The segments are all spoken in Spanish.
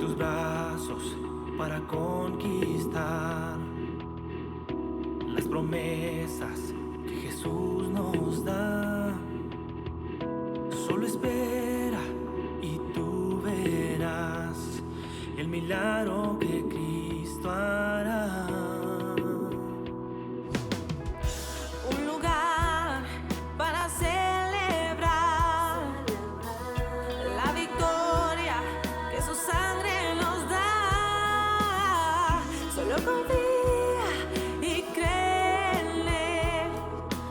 tus brazos para conquistar las promesas que Jesús nos da. Solo espera y tú verás el milagro que Cristo hará. Un lugar para celebrar la victoria que su sangre nos da. Solo confía y cree en Él,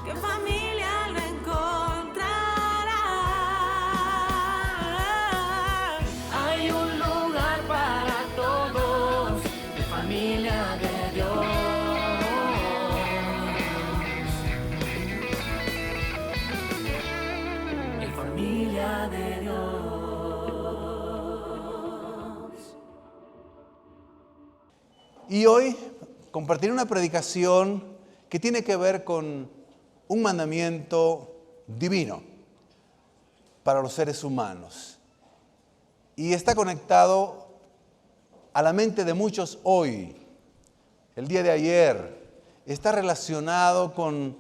que en familia lo encontrará. Hay un lugar para todos, de familia de Dios. En familia de Dios. Y hoy compartiré una predicación que tiene que ver con un mandamiento divino para los seres humanos. Y está conectado a la mente de muchos hoy. El día de ayer está relacionado con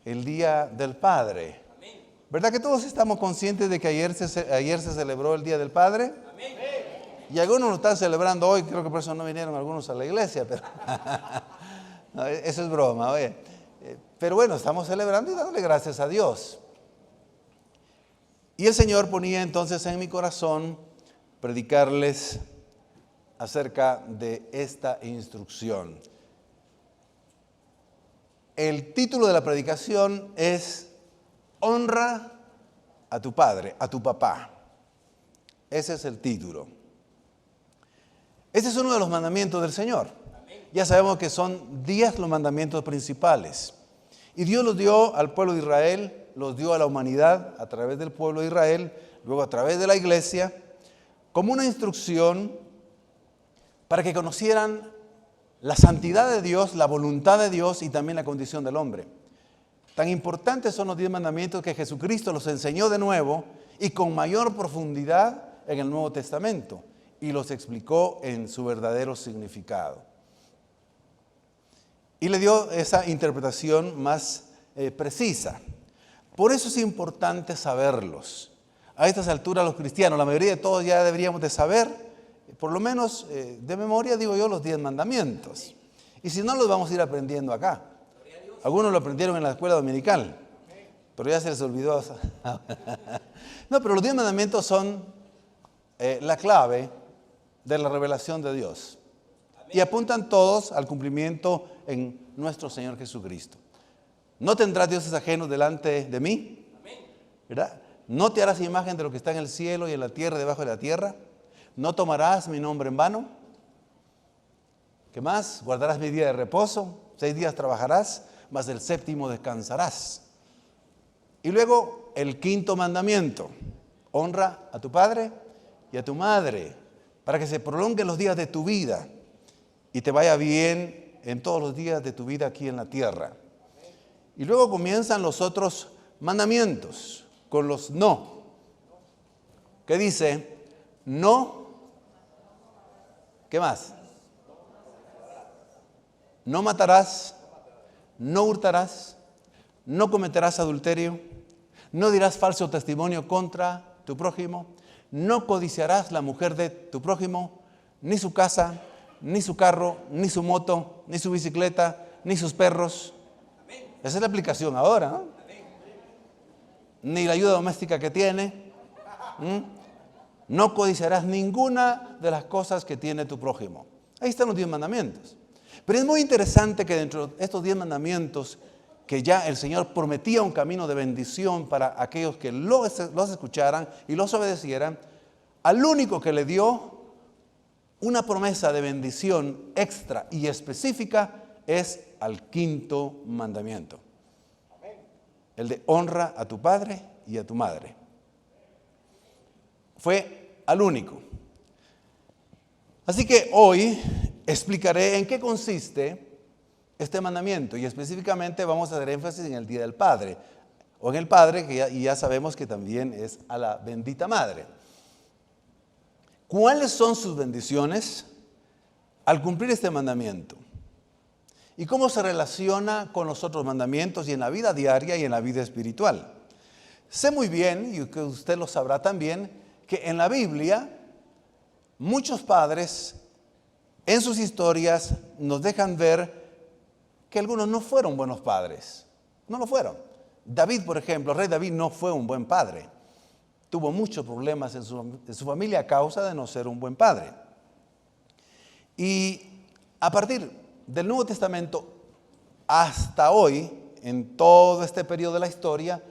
el Día del Padre. ¿Verdad que todos estamos conscientes de que ayer se celebró el Día del Padre? Y algunos lo están celebrando hoy, creo que por eso no vinieron algunos a la iglesia, pero no, eso es broma, oye. Pero bueno, estamos celebrando y dándole gracias a Dios. Y el Señor ponía entonces en mi corazón predicarles acerca de esta instrucción. El título de la predicación es Honra a tu padre, a tu papá. Ese es el título. Este es uno de los mandamientos del Señor. Ya sabemos que son 10 los mandamientos principales. Y Dios los dio al pueblo de Israel, los dio a la humanidad a través del pueblo de Israel, luego a través de la iglesia, como una instrucción para que conocieran la santidad de Dios, la voluntad de Dios y también la condición del hombre. Tan importantes son los 10 mandamientos que Jesucristo los enseñó de nuevo y con mayor profundidad en el Nuevo Testamento y los explicó en su verdadero significado. Y le dio esa interpretación más precisa. Por eso es importante saberlos. A estas alturas los cristianos, la mayoría de todos ya deberíamos de saber, por lo menos de memoria digo yo, los 10 mandamientos. Y si no, los vamos a ir aprendiendo acá. Algunos lo aprendieron en la escuela dominical, pero ya se les olvidó. No, pero los 10 mandamientos son la clave de la revelación de Dios. Y apuntan todos al cumplimiento en nuestro Señor Jesucristo. No tendrás dioses ajenos delante de mí, ¿verdad? No te harás imagen de lo que está en el cielo y en la tierra y debajo de la tierra. No tomarás mi nombre en vano. ¿Qué más? Guardarás mi día de reposo. 6 días trabajarás, mas el 7º descansarás. Y luego el 5º mandamiento. Honra a tu padre y a tu madre, para que se prolonguen los días de tu vida y te vaya bien en todos los días de tu vida aquí en la tierra. Y luego comienzan los otros mandamientos con los no. ¿Qué dice? No. ¿Qué más? No matarás, no hurtarás, no cometerás adulterio, no dirás falso testimonio contra tu prójimo, no codiciarás la mujer de tu prójimo, ni su casa, ni su carro, ni su moto, ni su bicicleta, ni sus perros. Esa es la aplicación ahora, ¿no? Ni la ayuda doméstica que tiene. No codiciarás ninguna de las cosas que tiene tu prójimo. Ahí están los 10 mandamientos. Pero es muy interesante que dentro de estos 10 mandamientos, que ya el Señor prometía un camino de bendición para aquellos que los escucharan y los obedecieran, al único que le dio una promesa de bendición extra y específica es al 5º mandamiento. El de honra a tu padre y a tu madre. Fue al único. Así que hoy explicaré en qué consiste este mandamiento y específicamente vamos a hacer énfasis en el Día del Padre o en el Padre que ya sabemos que también es a la bendita Madre. ¿Cuáles son sus bendiciones al cumplir este mandamiento? ¿Y cómo se relaciona con los otros mandamientos y en la vida diaria y en la vida espiritual? Sé muy bien, y que usted lo sabrá también, que en la Biblia muchos padres en sus historias nos dejan ver que algunos no fueron buenos padres. No lo fueron. David, por ejemplo, el rey David no fue un buen padre. Tuvo muchos problemas en su familia a causa de no ser un buen padre. Y a partir del Nuevo Testamento hasta hoy, en todo este periodo de la historia,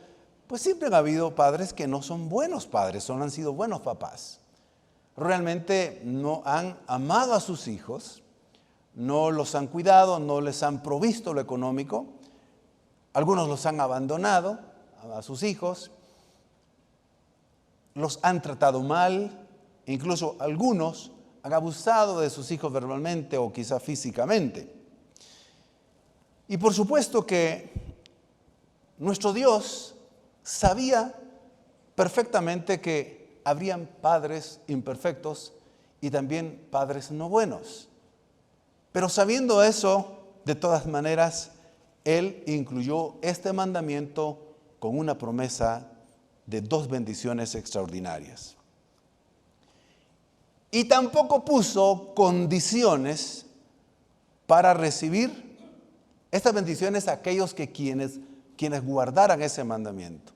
pues siempre han habido padres que no son buenos padres, solo han sido buenos papás. Realmente no han amado a sus hijos, no los han cuidado, no les han provisto lo económico. Algunos los han abandonado a sus hijos, los han tratado mal, incluso algunos han abusado de sus hijos verbalmente o quizá físicamente. Y por supuesto que nuestro Dios sabía perfectamente que habrían padres imperfectos y también padres no buenos. Pero sabiendo eso, de todas maneras, Él incluyó este mandamiento con una promesa de 2 bendiciones extraordinarias. Y tampoco puso condiciones para recibir estas bendiciones a aquellos que quienes guardaran ese mandamiento.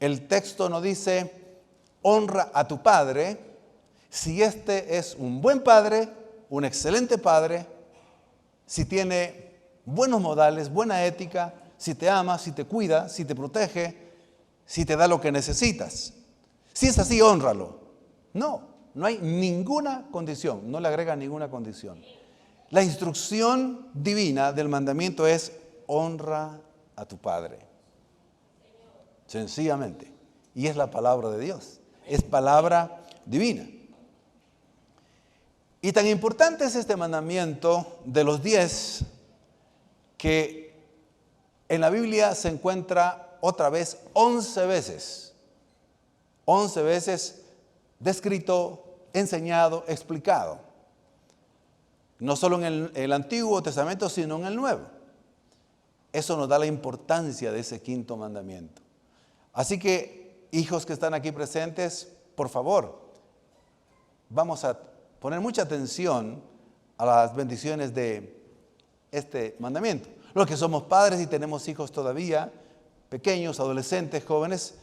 El texto no dice, honra a tu padre, si este es un buen padre, un excelente padre, si tiene buenos modales, buena ética, si te ama, si te cuida, si te protege, si te da lo que necesitas. Si es así, hónralo. No hay ninguna condición, no le agrega ninguna condición. La instrucción divina del mandamiento es honra a tu padre. Sencillamente. Y es la palabra de Dios. Es palabra divina. Y tan importante es este mandamiento de los 10 que en la Biblia se encuentra otra vez 11 veces. 11 veces descrito, enseñado, explicado. No solo en el Antiguo Testamento, sino en el Nuevo. Eso nos da la importancia de ese 5º mandamiento. Así que, hijos que están aquí presentes, por favor, vamos a poner mucha atención a las bendiciones de este mandamiento. Los que somos padres y tenemos hijos todavía, pequeños, adolescentes, jóvenes,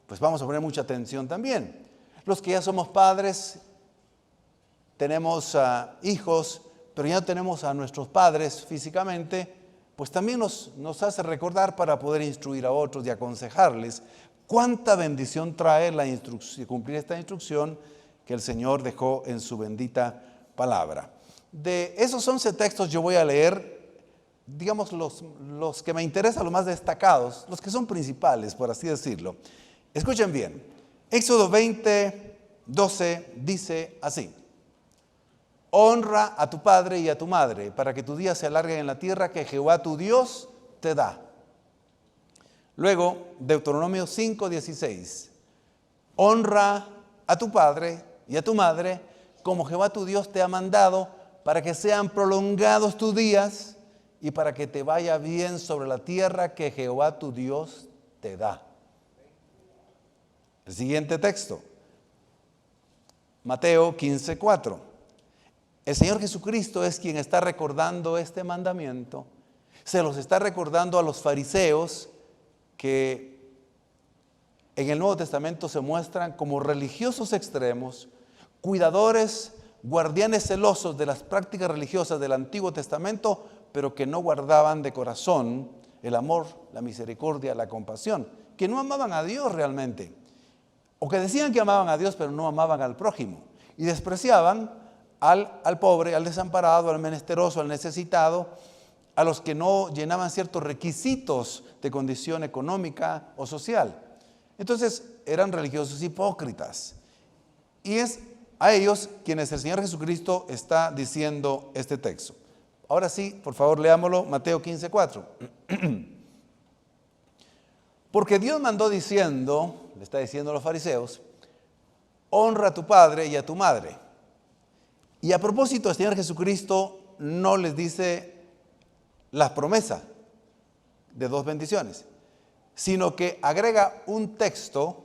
pues vamos a poner mucha atención también. Los que ya somos padres, tenemos hijos, pero ya no tenemos a nuestros padres físicamente, pues también nos hace recordar para poder instruir a otros y aconsejarles cuánta bendición trae cumplir esta instrucción que el Señor dejó en su bendita palabra. De esos 11 textos yo voy a leer, digamos, los que me interesan, los más destacados, los que son principales, por así decirlo. Escuchen bien, Éxodo 20, 12 dice así: honra a tu padre y a tu madre, para que tus días se alarguen en la tierra que Jehová tu Dios te da. Luego, Deuteronomio 5, 16. Honra a tu padre y a tu madre, como Jehová tu Dios te ha mandado, para que sean prolongados tus días y para que te vaya bien sobre la tierra que Jehová tu Dios te da. El siguiente texto, Mateo 15, 4. El Señor Jesucristo es quien está recordando este mandamiento. Se los está recordando a los fariseos que en el Nuevo Testamento se muestran como religiosos extremos, cuidadores, guardianes celosos de las prácticas religiosas del Antiguo Testamento, pero que no guardaban de corazón el amor, la misericordia, la compasión, que no amaban a Dios realmente, o que decían que amaban a Dios, pero no amaban al prójimo, y despreciaban al pobre, al desamparado, al menesteroso, al necesitado, a los que no llenaban ciertos requisitos de condición económica o social. Entonces eran religiosos hipócritas. Y es a ellos quienes el Señor Jesucristo está diciendo este texto. Ahora sí, por favor, leámoslo, Mateo 15, 4. Porque Dios mandó diciendo, le está diciendo a los fariseos, honra a tu padre y a tu madre. Y a propósito, el Señor Jesucristo no les dice las promesas de 2 bendiciones, sino que agrega un texto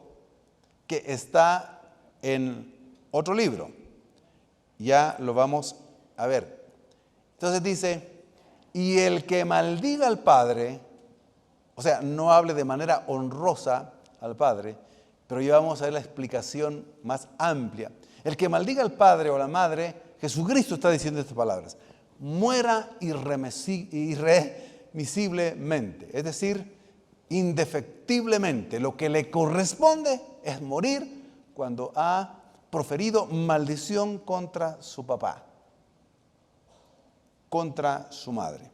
que está en otro libro. Ya lo vamos a ver. Entonces dice, y el que maldiga al padre, o sea, no hable de manera honrosa al padre, pero ya vamos a ver la explicación más amplia. El que maldiga al padre o a la madre, Jesucristo está diciendo estas palabras, muera irremisiblemente, es decir, indefectiblemente. Lo que le corresponde es morir cuando ha proferido maldición contra su papá, contra su madre.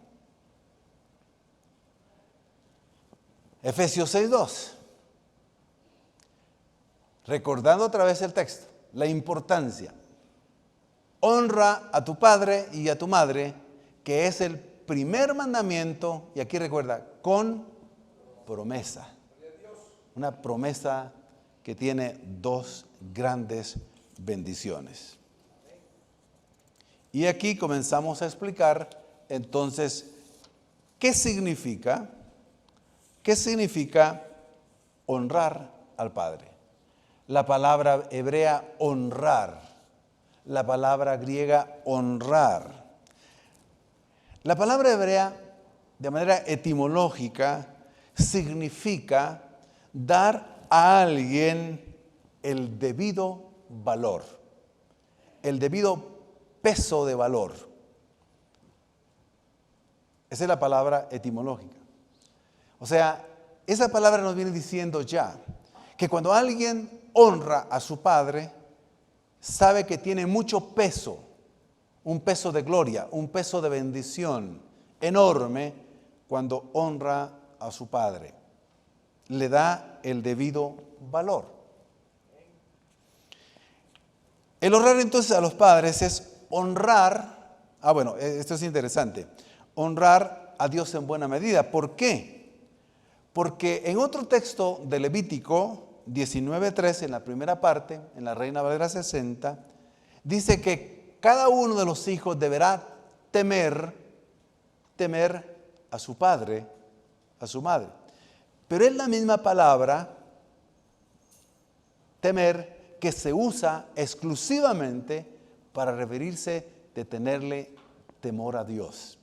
Efesios 6:2. Recordando otra vez el texto, la importancia. Honra a tu padre y a tu madre, que es el primer mandamiento, y aquí recuerda, con promesa. Una promesa que tiene 2 grandes bendiciones. Y aquí comenzamos a explicar entonces qué significa honrar al Padre. La palabra hebrea honrar, la palabra griega honrar. La palabra hebrea, de manera etimológica, significa dar a alguien el debido valor, el debido peso de valor. Esa es la palabra etimológica. O sea, esa palabra nos viene diciendo ya que cuando alguien honra a su padre, sabe que tiene mucho peso, un peso de gloria, un peso de bendición enorme cuando honra a su padre. Le da el debido valor. El honrar entonces a los padres es honrar, esto es interesante, honrar a Dios en buena medida. ¿Por qué? Porque en otro texto de Levítico 19:3, en la primera parte, en la Reina Valera 60, dice que cada uno de los hijos deberá temer a su padre, a su madre. Pero es la misma palabra, temer, que se usa exclusivamente para referirse de tenerle temor a Dios.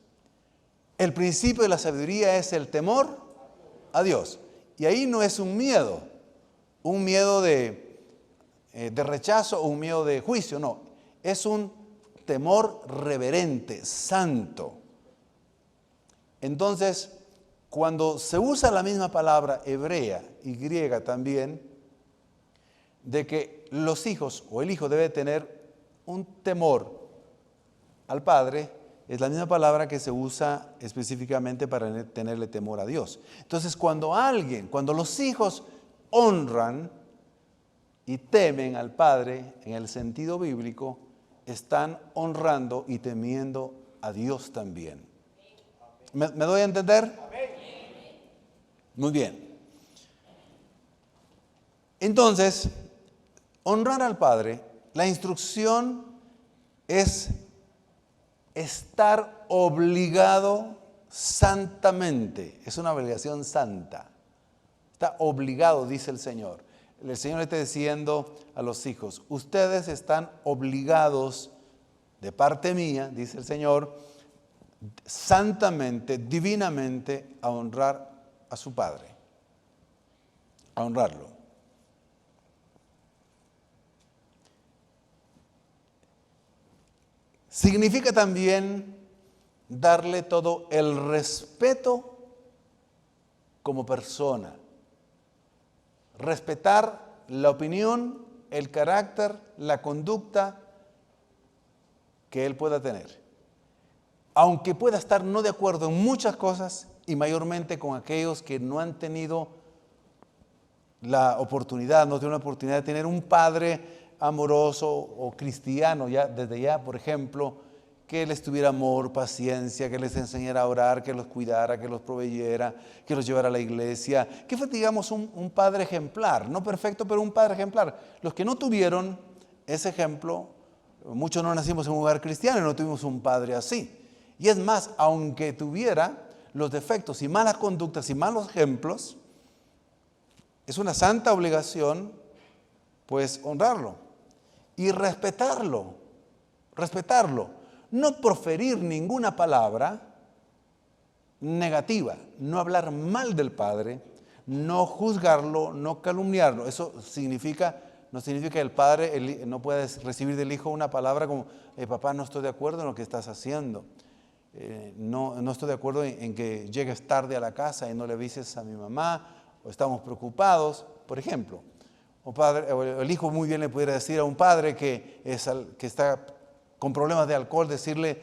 El principio de la sabiduría es el temor a Dios. Y ahí no es un miedo de rechazo o un miedo de juicio, no. Es un temor reverente, santo. Entonces, cuando se usa la misma palabra hebrea y griega también, de que los hijos o el hijo debe tener un temor al padre, es la misma palabra que se usa específicamente para tenerle temor a Dios. Entonces, cuando los hijos honran y temen al padre en el sentido bíblico, están honrando y temiendo a Dios también. ¿Me doy a entender? Muy bien. Entonces, honrar al Padre, la instrucción es estar obligado santamente. Es una obligación santa. Está obligado, dice el Señor. El Señor le está diciendo a los hijos, ustedes están obligados de parte mía, dice el Señor, santamente, divinamente, a honrar a su Padre, a honrarlo. Significa también darle todo el respeto como persona, respetar la opinión, el carácter, la conducta que él pueda tener, aunque pueda estar no de acuerdo en muchas cosas y mayormente con aquellos que no han tenido la oportunidad, no tienen la oportunidad de tener un padre amoroso o cristiano, ya desde ya, por ejemplo, que les tuviera amor, paciencia, que les enseñara a orar, que los cuidara, que los proveyera, que los llevara a la iglesia, que fue, digamos, un padre ejemplar, no perfecto, pero un padre ejemplar. Los que no tuvieron ese ejemplo, muchos no nacimos en un hogar cristiano y no tuvimos un padre así. Y es más, aunque tuviera los defectos y malas conductas y malos ejemplos, es una santa obligación, pues, honrarlo y respetarlo. No proferir ninguna palabra negativa, no hablar mal del padre, no juzgarlo, no calumniarlo. Eso no significa que el padre no pueda recibir del hijo una palabra como, papá, no estoy de acuerdo en lo que estás haciendo. No estoy de acuerdo en que llegues tarde a la casa y no le avises a mi mamá, o estamos preocupados, por ejemplo. O el hijo muy bien le pudiera decir a un padre que está con problemas de alcohol, decirle,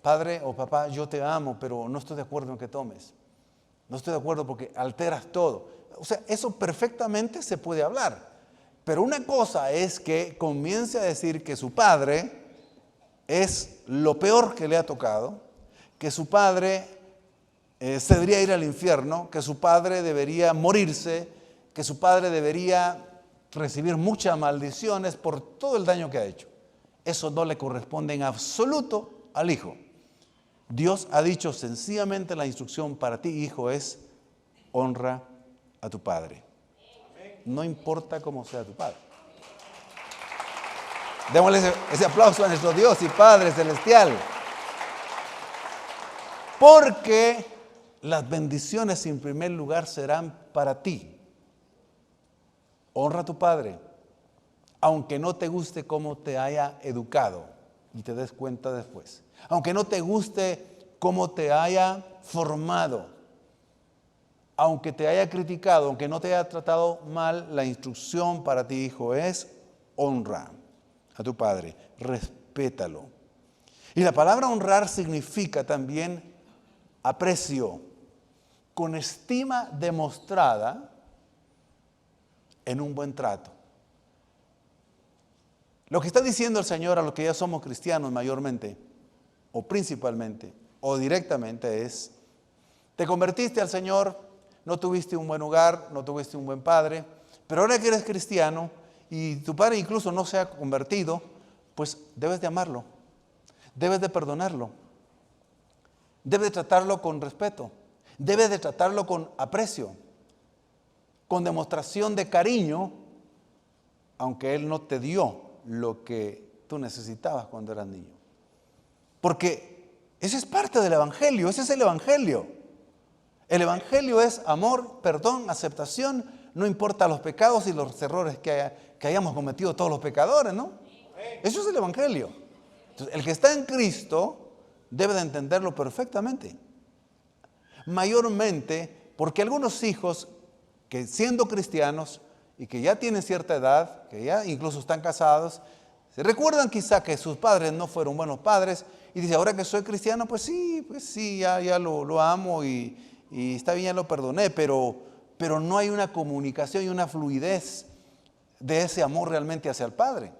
padre o papá, yo te amo, pero no estoy de acuerdo en que tomes. No estoy de acuerdo porque alteras todo. O sea, eso perfectamente se puede hablar. Pero una cosa es que comience a decir que su padre es lo peor que le ha tocado, que su padre se debería ir al infierno, que su padre debería morirse, que su padre debería recibir muchas maldiciones por todo el daño que ha hecho. Eso no le corresponde en absoluto al hijo. Dios ha dicho sencillamente, la instrucción para ti, hijo, es honra a tu padre. No importa cómo sea tu padre. Démosle ese aplauso a nuestro Dios y Padre Celestial. Porque las bendiciones en primer lugar serán para ti. Honra a tu padre, aunque no te guste cómo te haya educado y te des cuenta después. Aunque no te guste cómo te haya formado, aunque te haya criticado, aunque no te haya tratado mal, la instrucción para ti, hijo, es honra a tu padre, respétalo. Y la palabra honrar significa también aprecio, con estima demostrada en un buen trato. Lo que está diciendo el Señor a los que ya somos cristianos mayormente, o principalmente, o directamente es, te convertiste al Señor, no tuviste un buen hogar, no tuviste un buen padre, pero ahora que eres cristiano y tu padre incluso no se ha convertido, pues debes de amarlo, debes de perdonarlo, debes de tratarlo con respeto, debes de tratarlo con aprecio, con demostración de cariño, aunque Él no te dio lo que tú necesitabas cuando eras niño. Porque esa es parte del Evangelio, ese es el Evangelio. El Evangelio es amor, perdón, aceptación, no importa los pecados y los errores que hayamos cometido todos los pecadores, ¿no? Eso es el Evangelio. Entonces, el que está en Cristo debe de entenderlo perfectamente. Mayormente porque algunos hijos que siendo cristianos y que ya tienen cierta edad, que ya incluso están casados, se recuerdan quizá que sus padres no fueron buenos padres y dicen, ahora que soy cristiano, pues sí, ya lo amo y está bien, ya lo perdoné, pero no hay una comunicación y una fluidez de ese amor realmente hacia el Padre.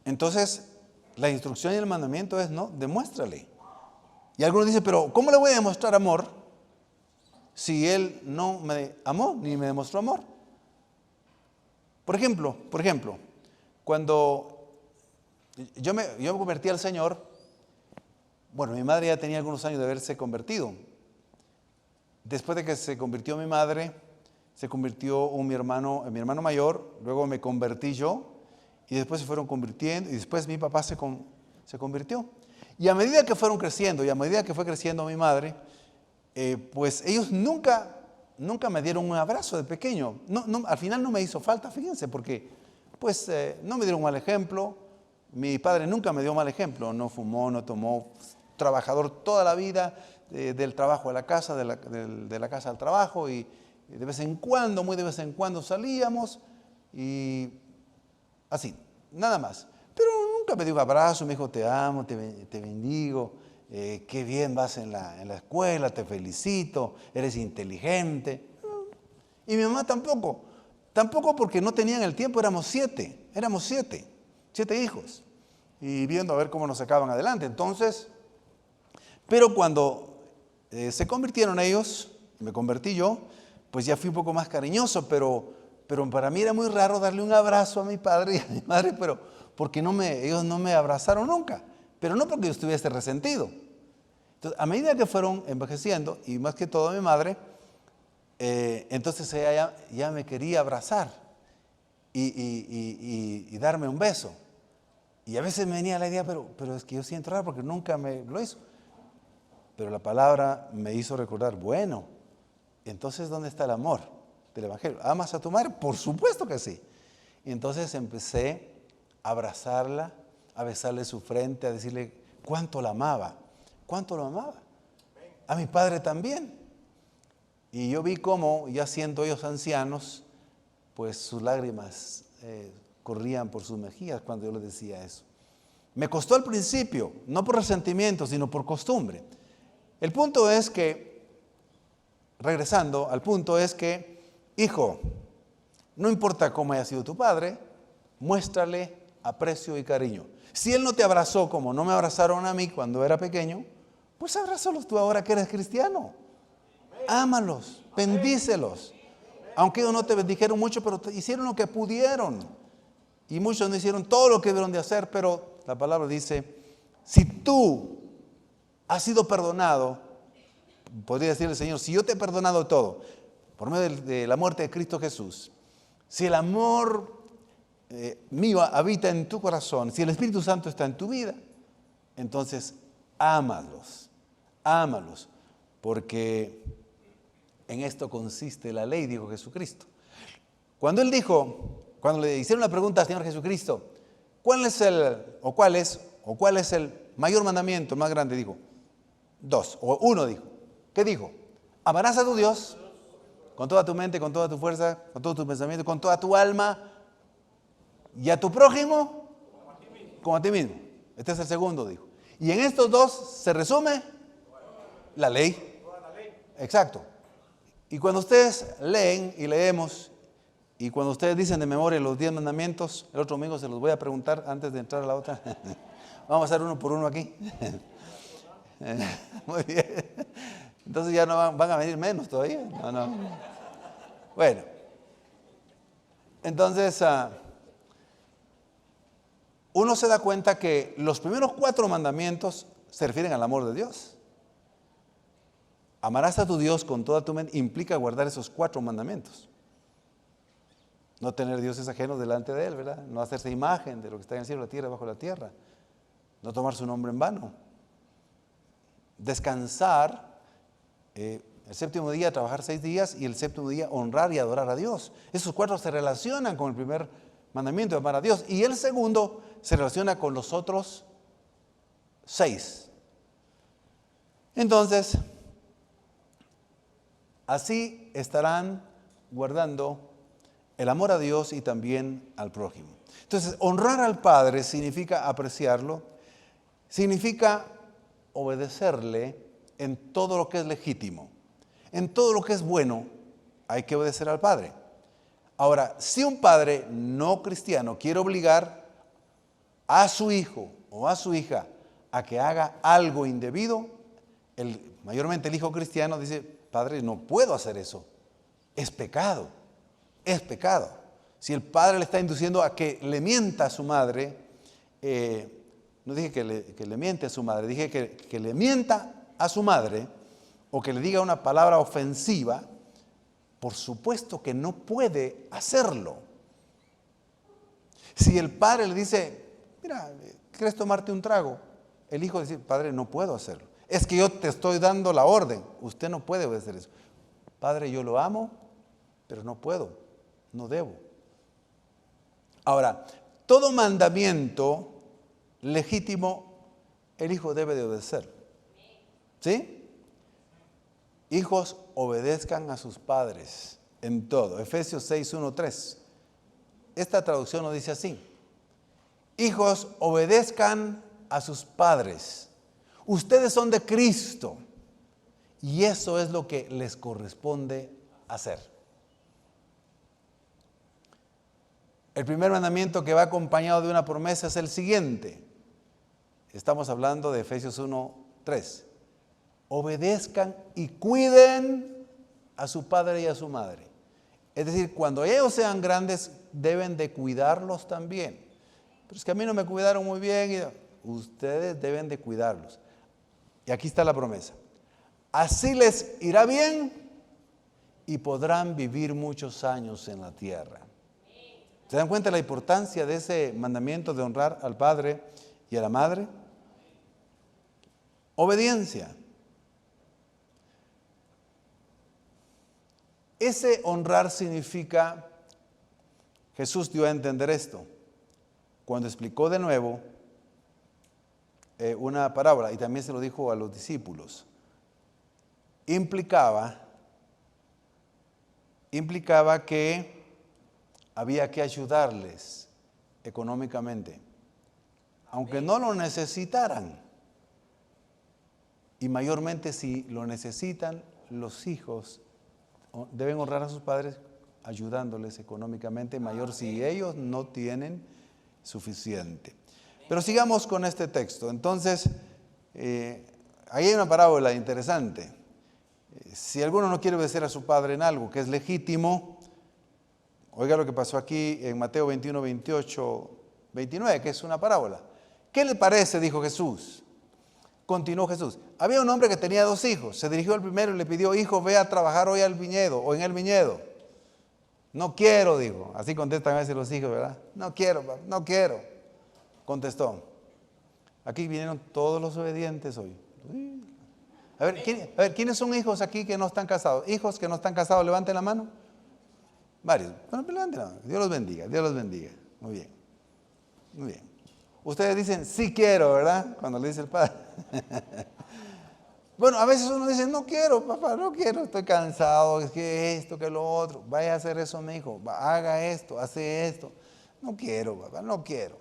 Entonces, la instrucción y el mandamiento es, no, demuéstrale. Y algunos dicen, pero ¿cómo le voy a demostrar amor si él no me amó ni me demostró amor? Por ejemplo, cuando yo me convertí al Señor, bueno, mi madre ya tenía algunos años de haberse convertido. Después de que se convirtió mi madre, se convirtió mi hermano mayor, luego me convertí yo, y después se fueron convirtiendo, y después mi papá se convirtió. Y a medida que fueron creciendo, y a medida que fue creciendo mi madre, pues ellos nunca me dieron un abrazo de pequeño. Al final no me hizo falta, fíjense, porque pues no me dieron un mal ejemplo. Mi padre nunca me dio mal ejemplo, no fumó, no tomó, trabajador toda la vida, del trabajo a la casa, de la casa al trabajo, y de vez en cuando, muy de vez en cuando salíamos, y así, nada más. Pero nunca me dio un abrazo, me dijo, te amo, te bendigo, qué bien vas en la escuela, te felicito, eres inteligente. Y mi mamá tampoco porque no tenían el tiempo, éramos siete hijos. y viendo a ver cómo nos sacaban adelante. Entonces, pero cuando se convirtieron ellos, me convertí yo, pues ya fui un poco más cariñoso, pero para mí era muy raro darle un abrazo a mi padre y a mi madre, pero porque ellos no me abrazaron nunca, pero no porque yo estuviese resentido. Entonces, a medida que fueron envejeciendo, y más que todo mi madre, entonces ella ya me quería abrazar y darme un beso. Y a veces me venía la idea, pero es que yo siento raro porque nunca me lo hizo. Pero la palabra me hizo recordar, bueno, entonces ¿dónde está el amor del Evangelio? ¿Amas a tu madre? Por supuesto que sí. Y entonces empecé a abrazarla, a besarle su frente, a decirle cuánto la amaba. ¿Cuánto lo amaba? A mi padre también. Y yo vi cómo, ya siendo ellos ancianos, pues sus lágrimas corrían por sus mejillas cuando yo les decía eso. Me costó al principio, no por resentimiento, sino por costumbre. El punto es que, regresando al punto es que, hijo, no importa cómo haya sido tu padre, muéstrale aprecio y cariño. Si él no te abrazó como no me abrazaron a mí cuando era pequeño, pues abrázalos tú ahora que eres cristiano. Ámalos, bendícelos. Aunque ellos no te bendijeron mucho, pero hicieron lo que pudieron. Y muchos no hicieron todo lo que debieron de hacer, pero la palabra dice, si tú has sido perdonado, podría decir el Señor, si yo te he perdonado todo, por medio de la muerte de Cristo Jesús, si el amor mío habita en tu corazón, si el Espíritu Santo está en tu vida, entonces ámalos, ámalos, porque en esto consiste la ley, dijo Jesucristo. Cuando le hicieron la pregunta al Señor Jesucristo, ¿cuál es el mayor mandamiento, el más grande? Dijo, 2, o 1 dijo. ¿Qué dijo? Amarás a tu Dios con toda tu mente, con toda tu fuerza, con todo tu pensamiento, con toda tu alma, y a tu prójimo como a ti mismo. Este es el segundo, dijo. Y en estos dos se resume la ley. Exacto. Y cuando ustedes leen y leemos, y cuando ustedes dicen de memoria los 10 mandamientos, el otro domingo se los voy a preguntar antes de entrar a la otra. Vamos a hacer uno por uno aquí. Muy bien. Entonces ya no van a venir menos todavía. No. Bueno. Entonces, uno se da cuenta que los primeros 4 mandamientos se refieren al amor de Dios. Amarás a tu Dios con toda tu mente implica guardar esos 4 mandamientos. No tener dioses ajenos delante de Él, ¿verdad? No hacerse imagen de lo que está en el cielo, la tierra, bajo la tierra. No tomar su nombre en vano. Descansar, el séptimo día trabajar 6 días y el séptimo día honrar y adorar a Dios. Esos 4 se relacionan con el primer mandamiento de amar a Dios. Y el segundo se relaciona con los otros 6. Entonces, así estarán guardando el amor a Dios y también al prójimo. Entonces, honrar al Padre significa apreciarlo, significa obedecerle en todo lo que es legítimo, en todo lo que es bueno, hay que obedecer al Padre. Ahora, si un padre no cristiano quiere obligar a su hijo o a su hija a que haga algo indebido, mayormente el hijo cristiano dice, padre, no puedo hacer eso, es pecado. Es pecado. Si el padre le está induciendo a que le mienta a su madre, no dije que le miente a su madre, dije que le mienta a su madre o que le diga una palabra ofensiva, por supuesto que no puede hacerlo. Si el padre le dice, mira, ¿quieres tomarte un trago? El hijo dice, padre, no puedo hacerlo. Es que yo te estoy dando la orden, usted no puede obedecer eso. Padre, yo lo amo, pero no puedo. No debo. Ahora, todo mandamiento legítimo, el hijo debe de obedecer. ¿Sí? Hijos, obedezcan a sus padres en todo. Efesios 6, 1, 3. Esta traducción lo dice así. Hijos, obedezcan a sus padres. Ustedes son de Cristo. Y eso es lo que les corresponde hacer. El primer mandamiento que va acompañado de una promesa es el siguiente. Estamos hablando de Efesios 1:3. Obedezcan y cuiden a su padre y a su madre. Es decir, cuando ellos sean grandes, deben de cuidarlos también. Pero es que a mí no me cuidaron muy bien. Y ustedes deben de cuidarlos. Y aquí está la promesa. Así les irá bien y podrán vivir muchos años en la tierra. ¿Se dan cuenta de la importancia de ese mandamiento de honrar al padre y a la madre? Obediencia. Ese honrar significa, Jesús dio a entender esto cuando explicó de nuevo una parábola, y también se lo dijo a los discípulos. Implicaba que había que ayudarles económicamente, aunque no lo necesitaran. Y mayormente si lo necesitan, los hijos deben honrar a sus padres ayudándoles económicamente, mayor si ellos no tienen suficiente. Pero sigamos con este texto. Entonces, ahí hay una parábola interesante. Si alguno no quiere obedecer a su padre en algo que es legítimo, oiga lo que pasó aquí en Mateo 21, 28, 29, que es una parábola. ¿Qué le parece? Dijo Jesús. Continuó Jesús. Había un hombre que tenía 2 hijos. Se dirigió al primero y le pidió: hijo, ve a trabajar hoy al viñedo o en el viñedo. No quiero, dijo. Así contestan a veces los hijos, ¿verdad? No quiero, papá, no quiero. Contestó. Aquí vinieron todos los obedientes hoy. A ver, ¿quiénes son hijos aquí que no están casados? Hijos que no están casados, levanten la mano. Varios. Bueno, levanten la mano. Dios los bendiga, Dios los bendiga. Muy bien. Muy bien. Ustedes dicen, sí quiero, ¿verdad? Cuando le dice el padre. Bueno, a veces uno dice, no quiero, papá, no quiero, estoy cansado, es que esto, que lo otro. Vaya a hacer eso, mi hijo, haga esto, hace esto. No quiero, papá, no quiero.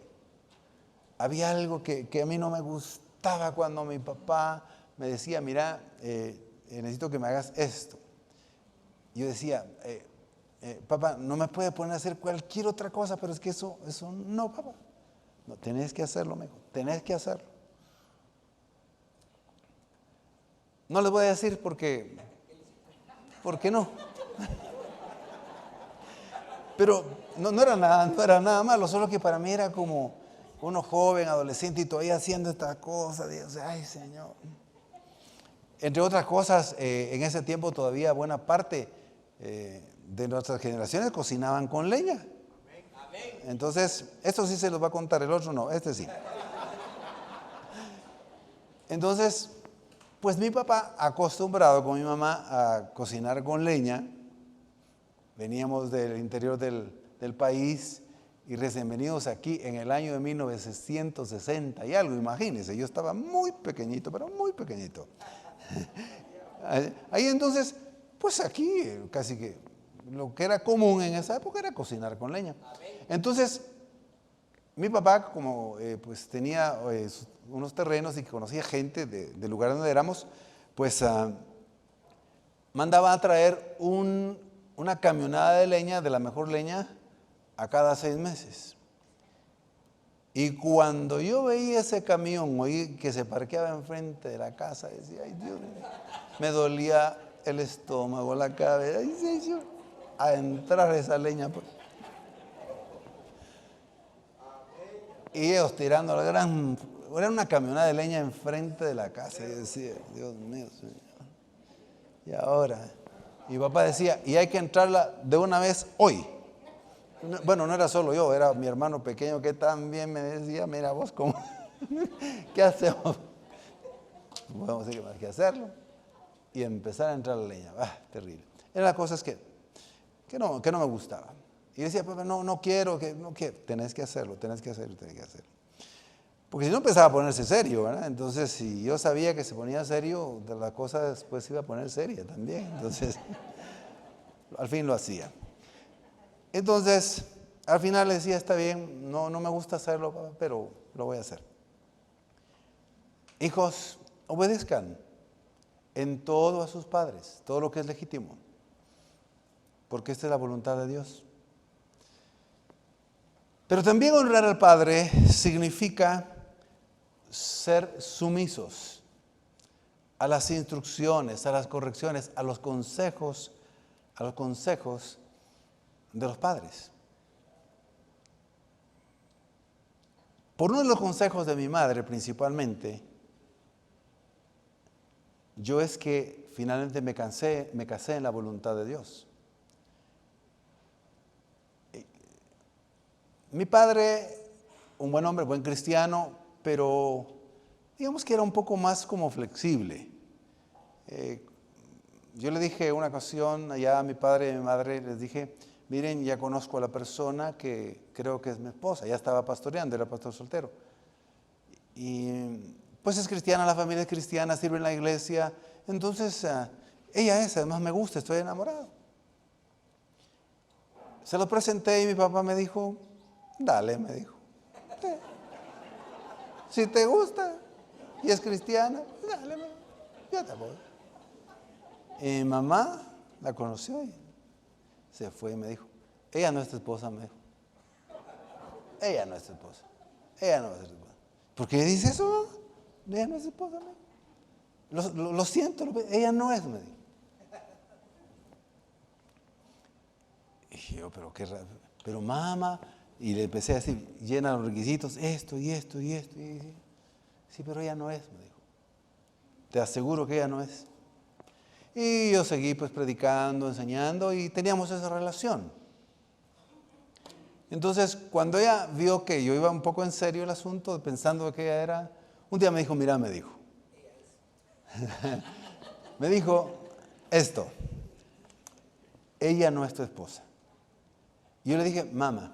Había algo que a mí no me gustaba cuando mi papá me decía, mira, necesito que me hagas esto. Yo decía, papá, no me puede poner a hacer cualquier otra cosa, pero es que eso no, papá. No, tenés que hacerlo, mijo, tenés que hacerlo. No les voy a decir ¿por qué no? Pero no era nada malo, solo que para mí era como uno joven, adolescente y todavía haciendo estas cosas. Dios, ay, Señor. Entre otras cosas, en ese tiempo todavía buena parte de nuestras generaciones cocinaban con leña. Entonces, esto sí se los va a contar, el otro no, este sí. Entonces, pues mi papá, acostumbrado con mi mamá a cocinar con leña, veníamos del interior del país y recién venidos aquí en el año de 1960 y algo, imagínense, yo estaba muy pequeñito, pero muy pequeñito. Ahí entonces, pues aquí casi que lo que era común en esa época era cocinar con leña. Entonces, mi papá, como pues tenía unos terrenos y conocía gente del lugar donde éramos, pues mandaba a traer una camionada de leña, de la mejor leña, a cada 6 meses. Y cuando yo veía ese camión, oí que se parqueaba enfrente de la casa, decía, ay Dios mío, me dolía el estómago, la cabeza, ay Señor, a entrar esa leña. Pues. Y ellos tirando era una camionada de leña enfrente de la casa. Y yo decía, Dios mío, Señor. Y ahora, mi papá decía, y hay que entrarla de una vez hoy. Bueno, no era solo yo, era mi hermano pequeño que también me decía, mira vos, ¿cómo? ¿Qué hacemos? Podemos decir que más que hacerlo y empezar a entrar la leña. Terrible. Eran las cosas que no me gustaban. Y decía, papá, no quiero. Tenés que hacerlo. Porque si no empezaba a ponerse serio, ¿verdad? Entonces, si yo sabía que se ponía serio, la cosa después se iba a poner seria también. Entonces, al fin lo hacía. Entonces, al final le decía, está bien, no me gusta hacerlo, papá, pero lo voy a hacer. Hijos, obedezcan en todo a sus padres, todo lo que es legítimo. Porque esta es la voluntad de Dios. Pero también honrar al Padre significa ser sumisos a las instrucciones, a las correcciones, a los consejos de los padres. Por uno de los consejos de mi madre principalmente, yo es que finalmente me casé en la voluntad de Dios. Mi padre, un buen hombre, buen cristiano, pero digamos que era un poco más como flexible. Yo le dije una ocasión allá a mi padre y a mi madre, les dije, miren, ya conozco a la persona que creo que es mi esposa, ya estaba pastoreando, era pastor soltero. Y pues es cristiana, la familia es cristiana, sirve en la iglesia, entonces ella es, además me gusta, estoy enamorado. Se lo presenté y mi papá me dijo, dale, me dijo. Si te gusta y es cristiana, dale, yo te voy. Y mi mamá la conoció y se fue y me dijo, ella no es tu esposa, me dijo. Ella no es tu esposa. Ella no es tu esposa. ¿Por qué dice eso? Ella no es tu esposa, me dijo. Lo siento, ella no es, me dijo. Y yo, pero qué raro. Pero mamá, y le empecé a decir, llena los requisitos, esto y esto y esto. Y, sí, pero ella no es, me dijo. Te aseguro que ella no es. Y yo seguí pues predicando, enseñando y teníamos esa relación. Entonces, cuando ella vio que yo iba un poco en serio el asunto, pensando que ella era, un día me dijo, mira, me dijo. Me dijo esto, ella no es tu esposa. Y yo le dije, mamá,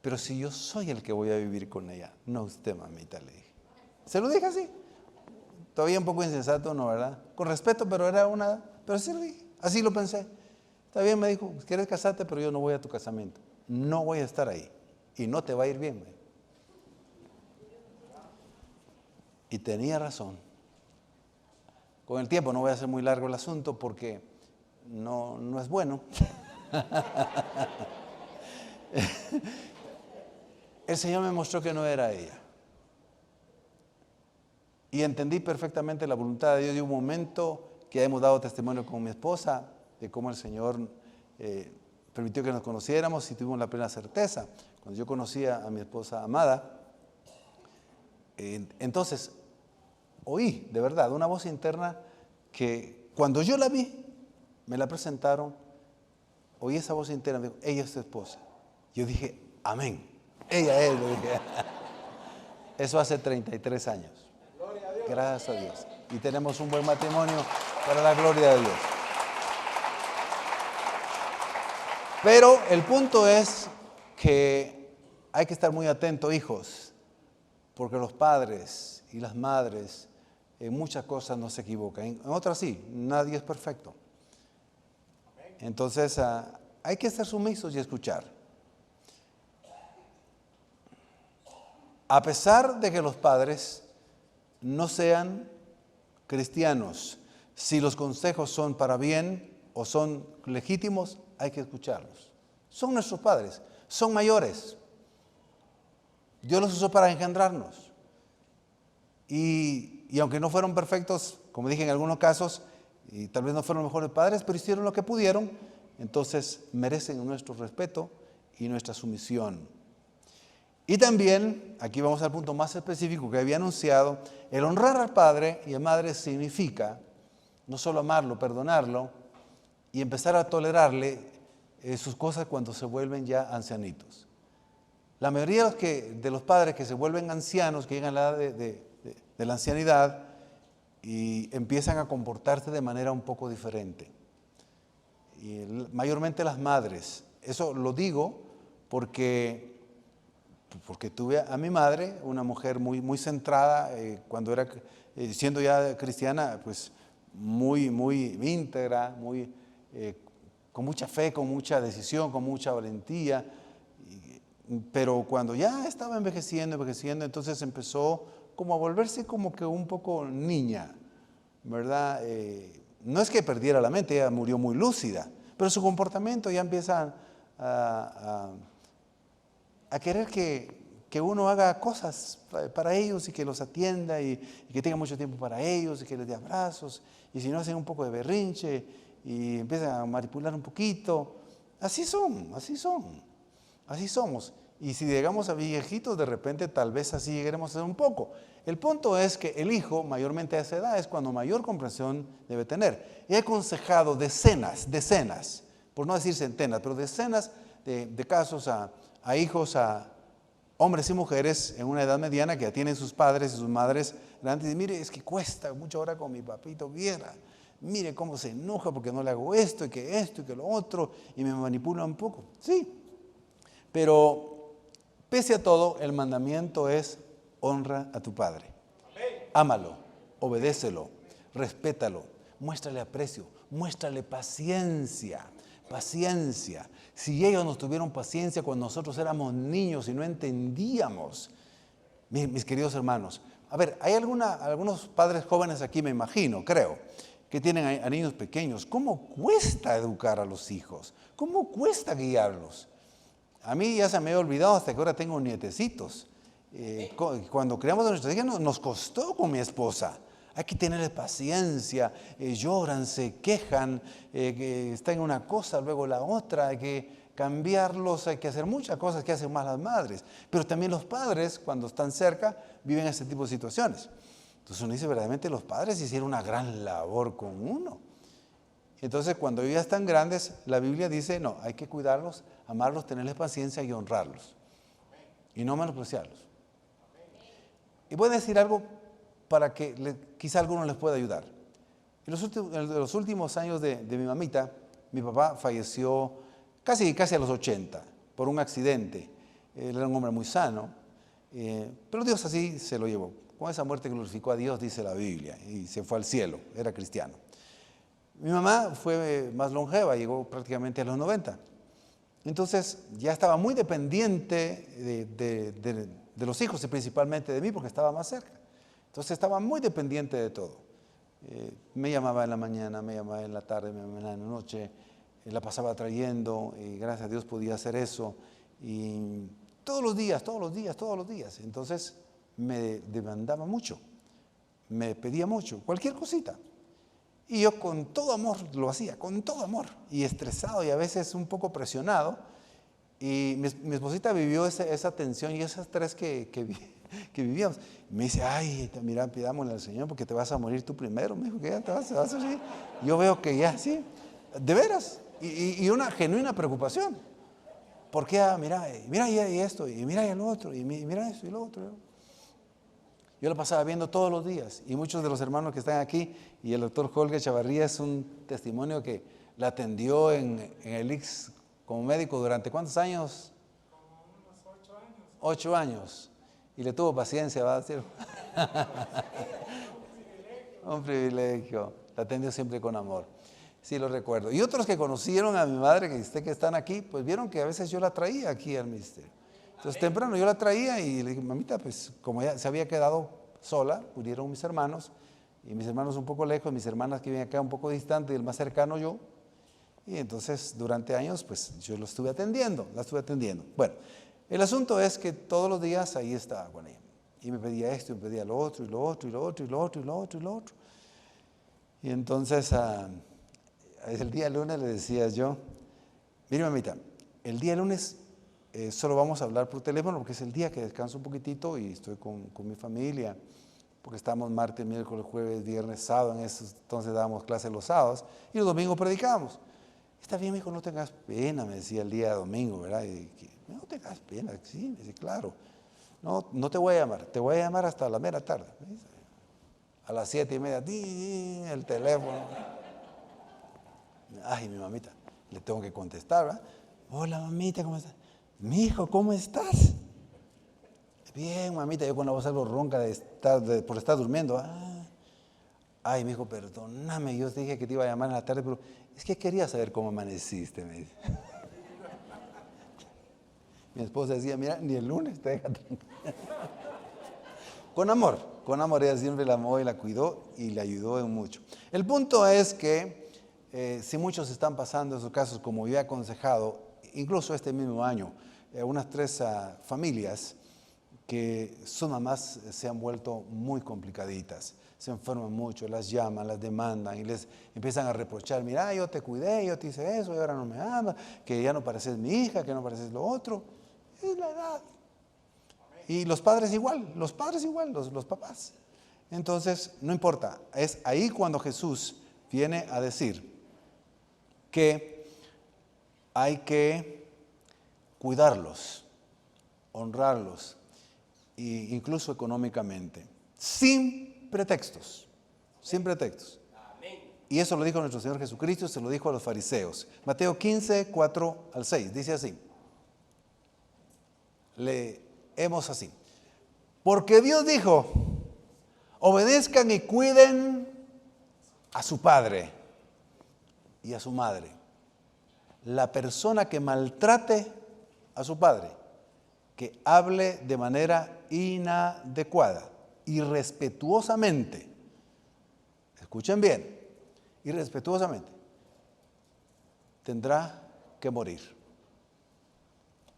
pero si yo soy el que voy a vivir con ella, no usted, mamita, le dije. Se lo dije así. Todavía un poco insensato, ¿no, verdad? Con respeto, pero pero sí lo dije, así lo pensé. Está bien, me dijo, ¿quieres casarte? Pero yo no voy a tu casamiento. No voy a estar ahí. Y no te va a ir bien, me dijo. Y tenía razón. Con el tiempo, no voy a hacer muy largo el asunto porque no es bueno. El Señor me mostró que no era ella. Y entendí perfectamente la voluntad de Dios. De un momento que hemos dado testimonio con mi esposa de cómo el Señor permitió que nos conociéramos y tuvimos la plena certeza. Cuando yo conocía a mi esposa amada, entonces oí de verdad una voz interna que cuando yo la vi, me la presentaron, oí esa voz interna, me dijo, ella es tu esposa. Yo dije, amén, ella es, le dije. Eso hace 33 años. Gracias a Dios. Y tenemos un buen matrimonio para la gloria de Dios. Pero el punto es que hay que estar muy atentos, hijos, porque los padres y las madres en muchas cosas no se equivocan. En otras sí, nadie es perfecto. Entonces hay que ser sumisos y escuchar. A pesar de que los padres no sean cristianos, si los consejos son para bien o son legítimos, hay que escucharlos. Son nuestros padres, son mayores. Dios los usó para engendrarnos. Y aunque no fueron perfectos, como dije en algunos casos, y tal vez no fueron los mejores padres, pero hicieron lo que pudieron, entonces merecen nuestro respeto y nuestra sumisión. Y también, aquí vamos al punto más específico que había anunciado, el honrar al padre y a madre significa no solo amarlo, perdonarlo y empezar a tolerarle sus cosas cuando se vuelven ya ancianitos. La mayoría de los padres que se vuelven ancianos, que llegan a la edad de la ancianidad y empiezan a comportarse de manera un poco diferente. Y mayormente las madres. Eso lo digo porque tuve a mi madre, una mujer muy centrada, cuando era, siendo ya cristiana, pues muy íntegra, con mucha fe, con mucha decisión, con mucha valentía. Pero cuando ya estaba envejeciendo, entonces empezó como a volverse como que un poco niña, ¿verdad? No es que perdiera la mente, ella murió muy lúcida, pero su comportamiento ya empieza a querer que que uno haga cosas para ellos y que los atienda y que tenga mucho tiempo para ellos y que les dé abrazos. Y si no, hacen un poco de berrinche y empiezan a manipular un poquito. Así son, así somos. Y si llegamos a viejitos, de repente tal vez así lleguemos a ser un poco. El punto es que el hijo, mayormente a esa edad, es cuando mayor comprensión debe tener. He aconsejado decenas, por no decir centenas, pero decenas de casos a hijos, a hombres y mujeres en una edad mediana que ya tienen sus padres y sus madres grandes. Y mire, es que cuesta mucho ahora con mi papito, viera. Mire cómo se enoja porque no le hago esto y que lo otro, y me manipula un poco. Sí, pero pese a todo, el mandamiento es: honra a tu padre. Ámalo, obedécelo, respétalo, muéstrale aprecio, muéstrale paciencia. Si ellos nos tuvieron paciencia cuando nosotros éramos niños y no entendíamos, mis queridos hermanos, a ver, hay algunos padres jóvenes aquí, me imagino, creo, que tienen a niños pequeños. ¿Cómo cuesta educar a los hijos? ¿Cómo cuesta guiarlos? A mí ya se me había olvidado hasta que ahora tengo nietecitos. Cuando criamos a nuestros hijos nos costó con mi esposa. Hay que tenerle paciencia, lloran, se quejan, que están en una cosa, luego la otra, hay que cambiarlos, hay que hacer muchas cosas que hacen más las madres. Pero también los padres, cuando están cerca, viven este tipo de situaciones. Entonces uno dice, verdaderamente los padres hicieron una gran labor con uno. Entonces cuando ellos ya están grandes, la Biblia dice, no, hay que cuidarlos, amarlos, tenerles paciencia y honrarlos. Y no menospreciarlos. Y voy a decir algo para que quizá alguno les pueda ayudar. En los últimos años de mi mamita, mi papá falleció casi a los 80 por un accidente. Él era un hombre muy sano, pero Dios así se lo llevó. Con esa muerte glorificó a Dios, dice la Biblia, y se fue al cielo, era cristiano. Mi mamá fue más longeva, llegó prácticamente a los 90. Entonces ya estaba muy dependiente de los hijos y principalmente de mí porque estaba más cerca. Entonces estaba muy dependiente de todo. Me llamaba en la mañana, me llamaba en la tarde, me llamaba en la noche, la pasaba trayendo y gracias a Dios podía hacer eso. Y todos los días. Entonces me demandaba mucho, me pedía mucho, cualquier cosita. Y yo con todo amor lo hacía, con todo amor. Y estresado y a veces un poco presionado. Y mi esposita vivió esa tensión y ese estrés que vivíamos. Me dice, ay, mira, pidámosle al Señor porque te vas a morir tú primero. Me dijo que ya te vas a morir. Yo veo que ya, sí, de veras. Y una genuina preocupación. Porque, mira y esto, y mira y lo otro, y mira esto y lo otro. Yo la pasaba viendo todos los días. Y muchos de los hermanos que están aquí, y el doctor Jorge Chavarría es un testimonio que la atendió en el IX como médico durante ¿cuántos años? Como unos 8 años. 8 años. Y le tuvo paciencia, va a decir. Un privilegio. La atendió siempre con amor. Sí, lo recuerdo. Y otros que conocieron a mi madre, que están aquí, pues vieron que a veces yo la traía aquí al ministerio. Entonces temprano yo la traía y le dije, mamita, pues como ya se había quedado sola, murieron mis hermanos, y mis hermanos un poco lejos, mis hermanas que viven acá un poco distante, y el más cercano yo. Y entonces durante años pues yo la estuve atendiendo. Bueno, el asunto es que todos los días ahí estaba con ella. Y me pedía esto, y me pedía lo otro, y lo otro, y lo otro, y lo otro, y lo otro, y lo otro. Y entonces el día lunes le decía yo, mire mamita, el día lunes solo vamos a hablar por teléfono porque es el día que descanso un poquitito y estoy con mi familia, porque estamos martes, miércoles, jueves, viernes, sábado, entonces dábamos clases los sábados y los domingos predicábamos. Está bien, hijo, no tengas pena, me decía el día domingo, ¿verdad? No tengas pena, sí, me dice, claro. No te voy a llamar, te voy a llamar hasta la mera tarde. A las 7:30, el teléfono. Ay, mi mamita, le tengo que contestar, ¿verdad? Hola, mamita, ¿cómo estás? Mi hijo, ¿cómo estás? Bien, mamita, yo con la voz algo ronca por estar durmiendo. Ay, mi hijo, perdóname, yo te dije que te iba a llamar en la tarde, pero es que quería saber cómo amaneciste, me dice. Mi esposa decía, mira, ni el lunes te deja tranquila. Con amor, ella siempre la amó y la cuidó y le ayudó en mucho. El punto es que si muchos están pasando esos casos, como yo he aconsejado, incluso este mismo año, unas 3 familias que sus mamás se han vuelto muy complicaditas. Se enferman mucho, las llaman, las demandan y les empiezan a reprochar, mira, yo te cuidé, yo te hice eso y ahora no me amas, que ya no pareces mi hija, que no pareces lo otro. Es la edad. Y los padres igual, los papás. Entonces, no importa, es ahí cuando Jesús viene a decir que hay que cuidarlos, honrarlos, e incluso económicamente, sin pretextos. Y eso lo dijo nuestro Señor Jesucristo, se lo dijo a los fariseos. Mateo 15, 4 al 6, dice así. Leemos así. Porque Dios dijo, obedezcan y cuiden a su padre y a su madre. La persona que maltrate a su padre, que hable de manera inadecuada, irrespetuosamente, escuchen bien, irrespetuosamente, tendrá que morir.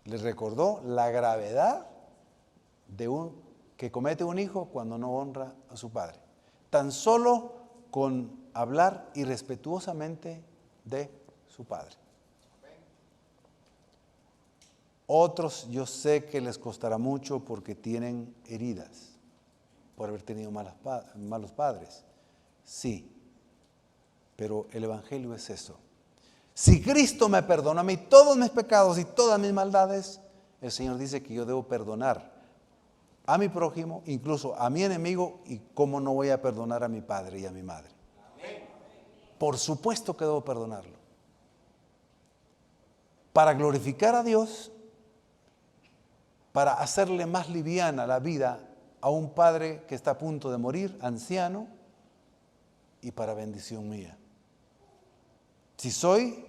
Les recordó la gravedad que comete un hijo cuando no honra a su padre. Tan solo con hablar irrespetuosamente de su padre. Otros yo sé que les costará mucho porque tienen heridas por haber tenido malos padres. Sí, pero el Evangelio es eso. Si Cristo me perdona a mí todos mis pecados y todas mis maldades, el Señor dice que yo debo perdonar a mi prójimo, incluso a mi enemigo, y cómo no voy a perdonar a mi padre y a mi madre. Por supuesto que debo perdonarlo. Para glorificar a Dios, para hacerle más liviana la vida a un padre que está a punto de morir, anciano, y para bendición mía. Si soy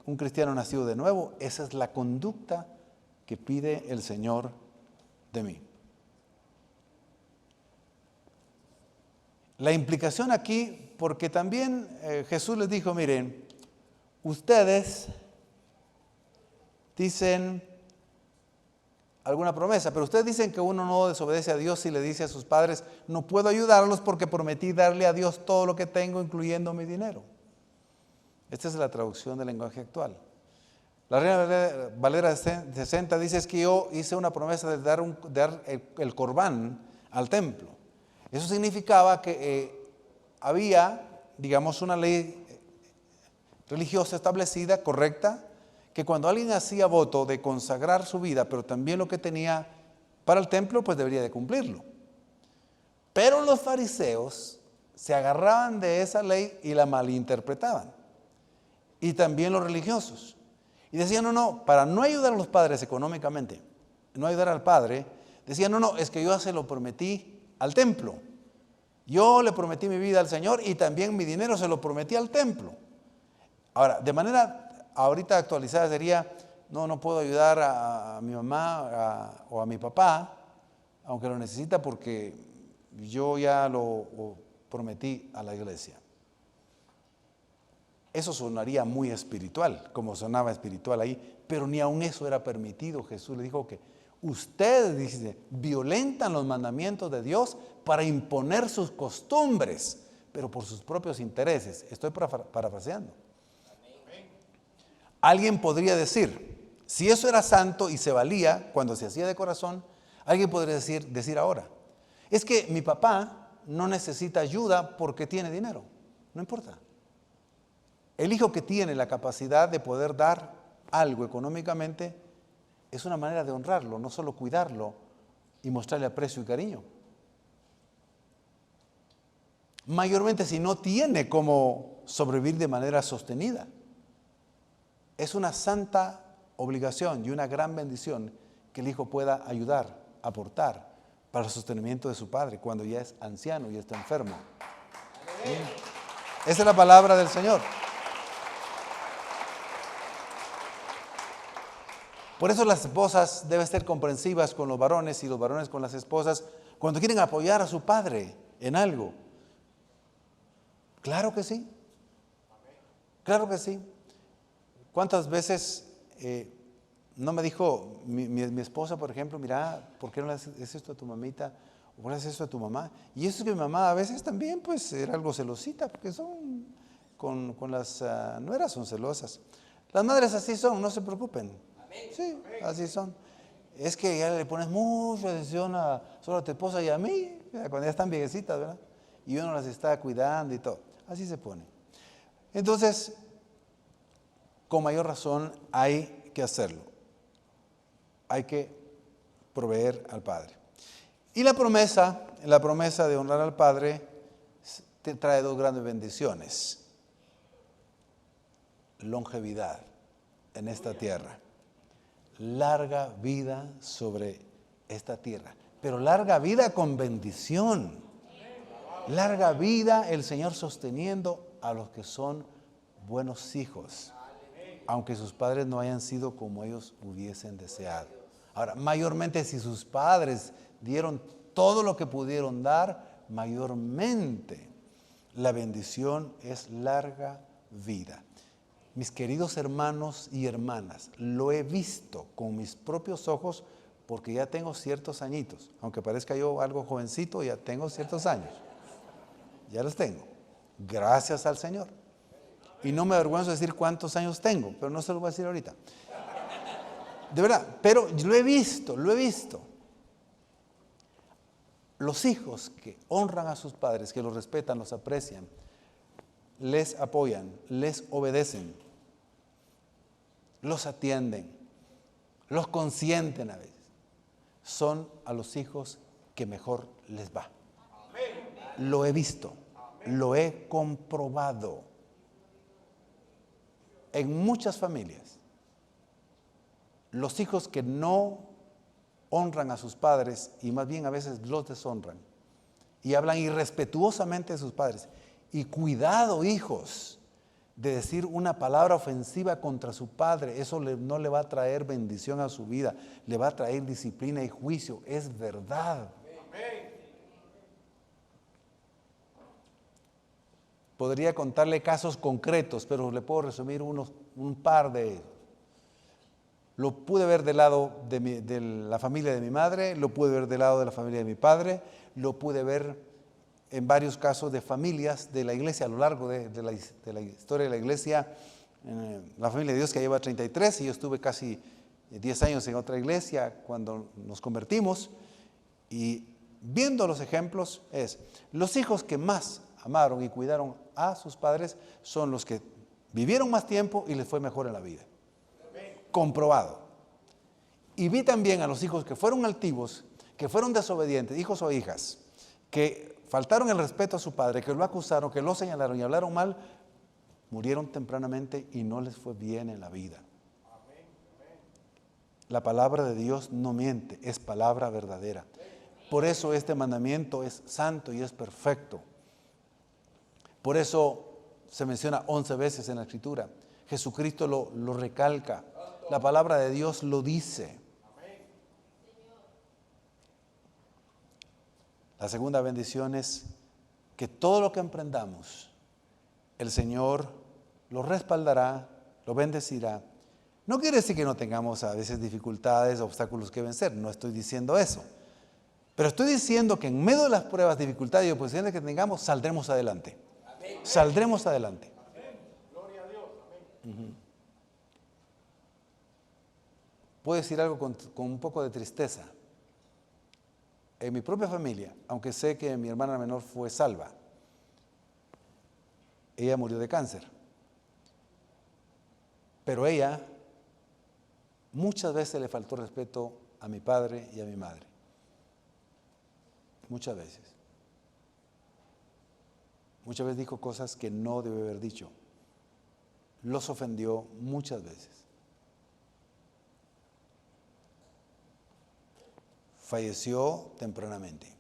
un cristiano nacido de nuevo, esa es la conducta que pide el Señor de mí. La implicación aquí, porque también Jesús les dijo, miren, ustedes dicen alguna promesa, pero ustedes dicen que uno no desobedece a Dios y le dice a sus padres, no puedo ayudarlos porque prometí darle a Dios todo lo que tengo, incluyendo mi dinero. Esta es la traducción del lenguaje actual. La Reina Valera 60 dice es que yo hice una promesa de dar el corbán al templo. Eso significaba que había, digamos, una ley religiosa establecida, correcta, que cuando alguien hacía voto de consagrar su vida, pero también lo que tenía para el templo, pues debería de cumplirlo. Pero los fariseos se agarraban de esa ley y la malinterpretaban. Y también los religiosos. Y decían, no, para no ayudar a los padres económicamente, no ayudar al padre, decían, no, es que yo se lo prometí al templo. Yo le prometí mi vida al Señor y también mi dinero se lo prometí al templo. Ahora, de manera ahorita actualizada sería, no puedo ayudar a mi mamá o a mi papá, aunque lo necesita porque yo ya lo prometí a la iglesia. Eso sonaría muy espiritual, como sonaba espiritual ahí, pero ni aun eso era permitido. Jesús le dijo que ustedes, dice, violentan los mandamientos de Dios para imponer sus costumbres, pero por sus propios intereses. Estoy parafraseando. Alguien podría decir, si eso era santo y se valía cuando se hacía de corazón, alguien podría decir ahora, es que mi papá no necesita ayuda porque tiene dinero. No importa. El hijo que tiene la capacidad de poder dar algo económicamente es una manera de honrarlo, no solo cuidarlo y mostrarle aprecio y cariño. Mayormente si no tiene cómo sobrevivir de manera sostenida. Es una santa obligación y una gran bendición que el hijo pueda ayudar, aportar para el sostenimiento de su padre cuando ya es anciano y está enfermo. Bien. Esa es la palabra del Señor. Por eso las esposas deben ser comprensivas con los varones y los varones con las esposas cuando quieren apoyar a su padre en algo. Claro que sí. Claro que sí. ¿Cuántas veces No me dijo mi esposa, por ejemplo, mira, ¿por qué no le haces esto a tu mamita? ¿O por qué le haces esto a tu mamá? Y eso es que mi mamá a veces también, pues, era algo celosita, porque son, con las nueras son celosas. Las madres así son, no se preocupen. Sí, así son. Es que ya le pones mucha atención solo a tu esposa y a mí, cuando ya están viejecitas, ¿verdad? Y uno las está cuidando y todo. Así se pone. Entonces, con mayor razón hay que hacerlo. Hay que proveer al Padre. Y la promesa de honrar al Padre te trae dos grandes bendiciones. Longevidad en esta tierra. Larga vida sobre esta tierra. Pero larga vida con bendición. Larga vida el Señor sosteniendo a los que son buenos hijos. Aunque sus padres no hayan sido como ellos hubiesen deseado. Ahora, mayormente si sus padres dieron todo lo que pudieron dar, mayormente la bendición es larga vida. Mis queridos hermanos y hermanas, lo he visto con mis propios ojos porque ya tengo ciertos añitos. Aunque parezca yo algo jovencito, ya tengo ciertos años. Ya los tengo. Gracias al Señor. Y no me avergüenzo de decir cuántos años tengo, pero no se lo voy a decir ahorita. De verdad, pero lo he visto. Los hijos que honran a sus padres, que los respetan, los aprecian, les apoyan, les obedecen, los atienden, los consienten a veces, son a los hijos que mejor les va. Lo he visto, lo he comprobado en muchas familias. Los hijos que no honran a sus padres y más bien a veces los deshonran y hablan irrespetuosamente de sus padres. Y cuidado, hijos, de decir una palabra ofensiva contra su padre. Eso no le va a traer bendición a su vida, le va a traer disciplina y juicio. Es verdad. Podría contarle casos concretos, pero le puedo resumir un par de ellos. Lo pude ver del lado de la familia de mi madre, lo pude ver del lado de la familia de mi padre, lo pude ver en varios casos de familias de la iglesia a lo largo de la historia de la iglesia. La familia de Dios que lleva 33 y yo estuve casi 10 años en otra iglesia cuando nos convertimos. Y viendo los ejemplos los hijos que más amaron y cuidaron a sus padres son los que vivieron más tiempo y les fue mejor en la vida. Comprobado. Y vi también a los hijos que fueron altivos, que fueron desobedientes, hijos o hijas, que faltaron el respeto a su padre, que lo acusaron, que lo señalaron y hablaron mal, murieron tempranamente y no les fue bien en la vida. La palabra de Dios no miente, es palabra verdadera. Por eso este mandamiento es santo y es perfecto. Por eso se menciona 11 veces en la Escritura. Jesucristo lo recalca. La palabra de Dios lo dice. La segunda bendición es que todo lo que emprendamos, el Señor lo respaldará, lo bendecirá. No quiere decir que no tengamos a veces dificultades, obstáculos que vencer. No estoy diciendo eso. Pero estoy diciendo que en medio de las pruebas, dificultades y oposiciones que tengamos, saldremos adelante. Saldremos adelante. Gloria a Dios. Amén. Puedo decir algo con un poco de tristeza. En mi propia familia, aunque sé que mi hermana menor fue salva, ella murió de cáncer. Pero ella muchas veces le faltó respeto a mi padre y a mi madre. Muchas veces. Muchas veces dijo cosas que no debe haber dicho. Los ofendió muchas veces. Falleció tempranamente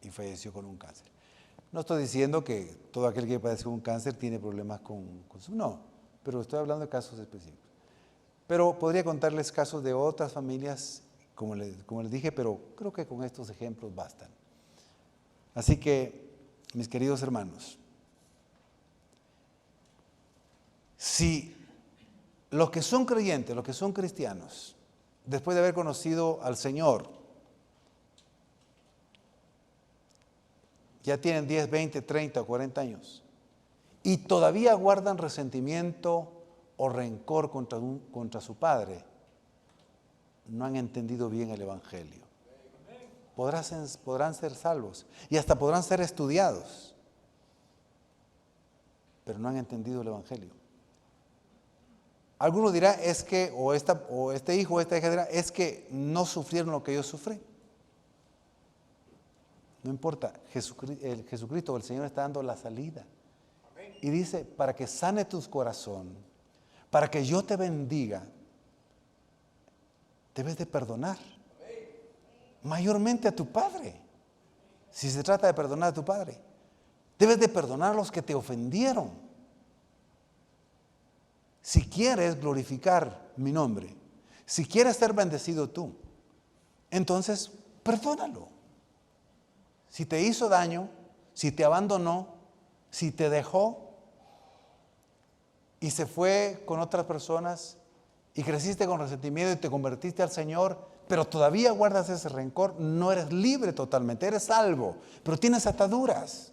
y falleció con un cáncer. No estoy diciendo que todo aquel que padece un cáncer tiene problemas con su... No, pero estoy hablando de casos específicos. Pero podría contarles casos de otras familias, como les dije, pero creo que con estos ejemplos bastan. Así que, mis queridos hermanos, si los que son creyentes, los que son cristianos, después de haber conocido al Señor, ya tienen 10, 20, 30 o 40 años, y todavía guardan resentimiento o rencor contra su padre, no han entendido bien el Evangelio. Podrán ser salvos y hasta podrán ser estudiados, pero no han entendido el Evangelio. Alguno dirá, es que, o este hijo o esta hija dirá, es que no sufrieron lo que yo sufrí. No importa, Jesucristo, el Señor, está dando la salida. Y dice, para que sane tu corazón, para que yo te bendiga, debes de perdonar. Mayormente a tu padre. Si se trata de perdonar a tu padre, debes de perdonar a los que te ofendieron. Si quieres glorificar mi nombre, si quieres ser bendecido tú, entonces perdónalo. Si te hizo daño, si te abandonó, si te dejó y se fue con otras personas y creciste con resentimiento y te convertiste al Señor, pero todavía guardas ese rencor, no eres libre totalmente, eres salvo, pero tienes ataduras,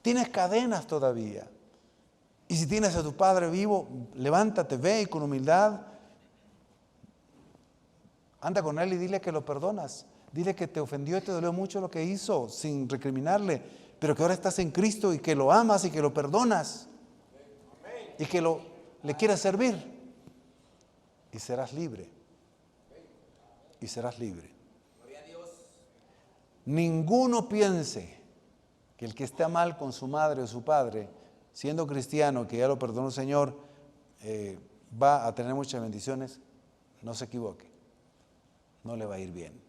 tienes cadenas todavía. Y si tienes a tu padre vivo, levántate, ve y con humildad anda con él y dile que lo perdonas. Dile que te ofendió y te dolió mucho lo que hizo, sin recriminarle, pero que ahora estás en Cristo y que lo amas y que lo perdonas y que le quieres servir. Y serás libre. Y serás libre. Ninguno piense que el que está mal con su madre o su padre, siendo cristiano, que ya lo perdonó el Señor, va a tener muchas bendiciones. No se equivoque. No le va a ir bien.